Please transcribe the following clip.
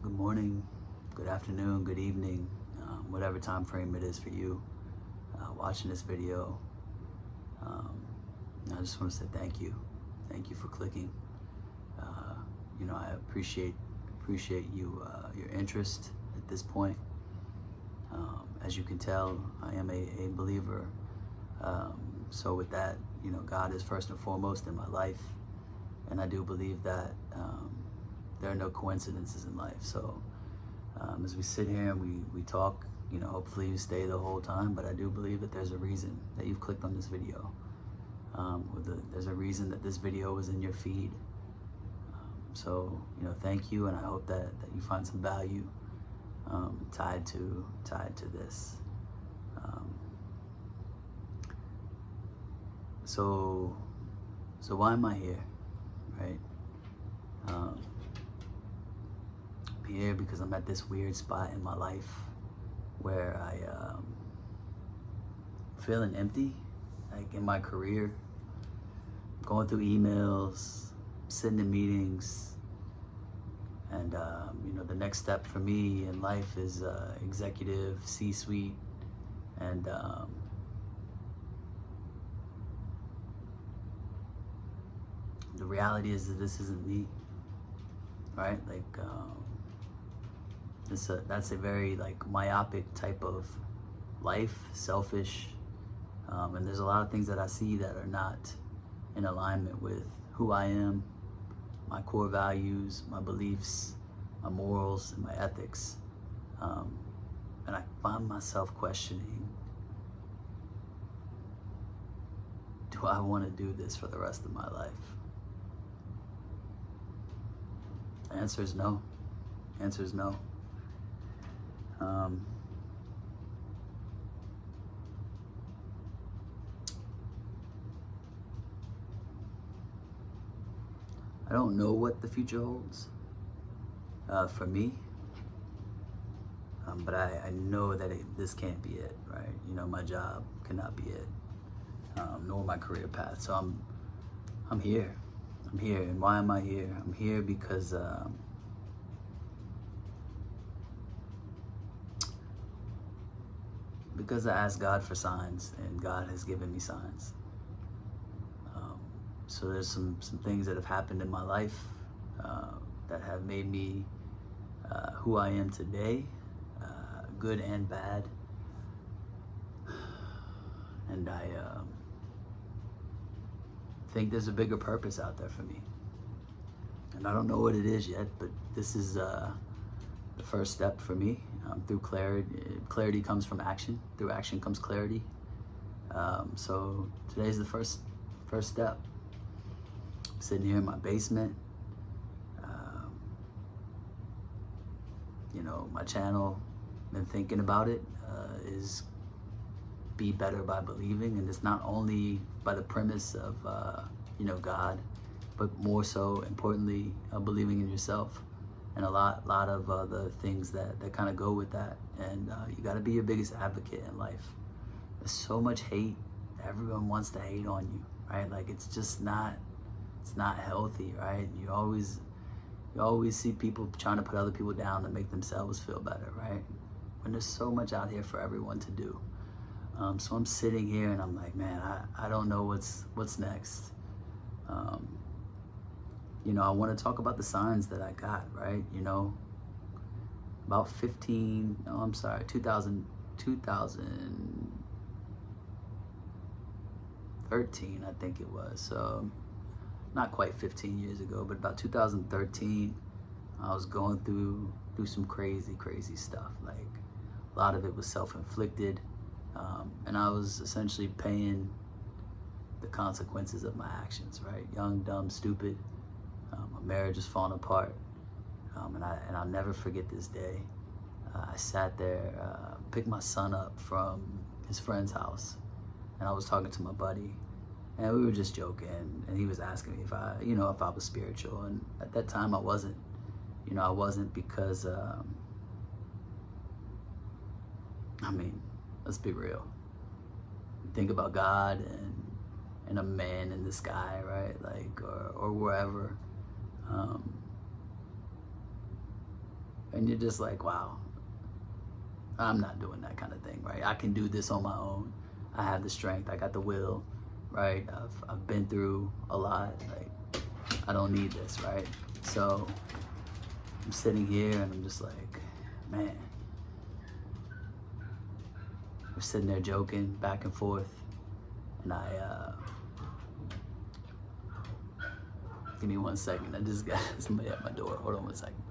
good morning, good afternoon, good evening, whatever time frame it is for you watching this video. I just want to say thank you. Thank you for clicking. I appreciate you, your interest at this point. As you can tell, I am a believer. So with that, God is first and foremost in my life. And I do believe that there are no coincidences in life. So as we sit here and we talk, hopefully you stay the whole time, but I do believe that there's a reason that you've clicked on this video. There's a reason that this video is in your feed. So thank you, and I hope that you find some value tied to this. So why am I here, right? I'm here because I'm at this weird spot in my life where I'm feeling empty, like in my career, going through emails, sitting in meetings, and the next step for me in life is executive, C-suite, and the reality is that this isn't me, right? Like that's a very myopic type of life, selfish, and there's a lot of things that I see that are not in alignment with who I am, my core values, my beliefs, my morals, and my ethics. And I find myself questioning, do I want to do this for the rest of my life? The answer is no. The answer is no. I don't know what the future holds for me, but I know that this can't be it, right? My job cannot be it, nor my career path. So I'm here. I'm here, and why am I here? I'm here because I asked God for signs, and God has given me signs. So there's some things that have happened in my life that have made me who I am today, good and bad. And I think there's a bigger purpose out there for me. And I don't know what it is yet, but this is the first step for me. Through clarity. Clarity comes from action. Through action comes clarity. So today's the first step. I'm sitting here in my basement. My channel, been thinking about it, is Be Better by Believing, and it's not only by the premise of God, but more so importantly believing in yourself, and a lot of other things that kind of go with that. And you got to be your biggest advocate in life. There's so much hate. Everyone wants to hate on you, right? Like it's not healthy, right? You always see people trying to put other people down to make themselves feel better, right? When there's so much out here for everyone to do. So I'm sitting here and I'm like, man, I don't know what's next. I want to talk about the signs that I got, right? About 2013, I think it was. So not quite 15 years ago, but about 2013, I was going through some crazy stuff. Like a lot of it was self-inflicted, and I was essentially paying the consequences of my actions, right? Young, dumb, stupid. My marriage is falling apart, and I'll never forget this day. I sat there, picked my son up from his friend's house, and I was talking to my buddy, and we were just joking, and he was asking me if I was spiritual, and at that time I wasn't. I wasn't because, let's be real. Think about God and a man in the sky, right? Like, or wherever. And you're just like, wow, I'm not doing that kind of thing, right? I can do this on my own. I have the strength, I got the will, right? I've been through a lot, like, I don't need this, right? So I'm sitting here and I'm just like, man. We're sitting there joking back and forth, and give me 1 second. I just got somebody at my door. Hold on 1 second.